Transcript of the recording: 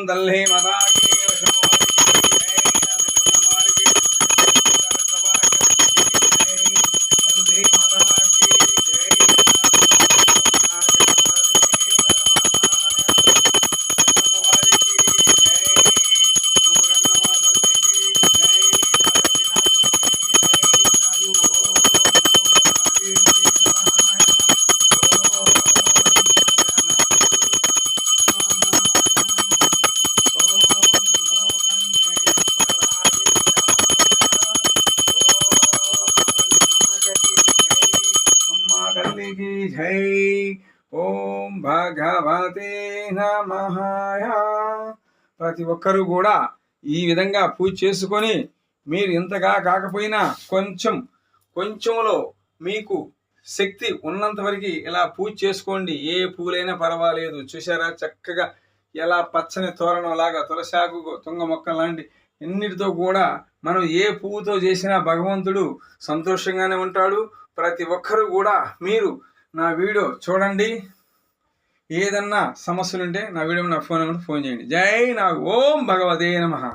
దల్లే మదాకి తల్లికి జై. ఓం భగవతే నమః. ప్రతి ఒక్కరూ కూడా ఈ విధంగా పూజ చేసుకొని మీరు ఇంతగా కాకపోయినా కొంచెంలో మీకు శక్తి ఉన్నంత వరకు ఇలా పూజ చేసుకోండి. ఏ పూలైనా పర్వాలేదు. చూసారా చక్కగా ఎలా పచ్చని తోరణం లాగా తులసాకు తుంగ మొక్క లాంటి ఎన్నిటితో కూడా మనం ఏ పువ్వుతో చేసినా భగవంతుడు సంతోషంగానే ఉంటాడు. ప్రతి ఒక్కరూ కూడా మీరు నా వీడియో చూడండి. ఏదన్నా సమస్యలుంటే నా వీడియో నా ఫోన్ నెంబర్ ఫోన్ చేయండి. జై. నా ఓం భగవతే నమః.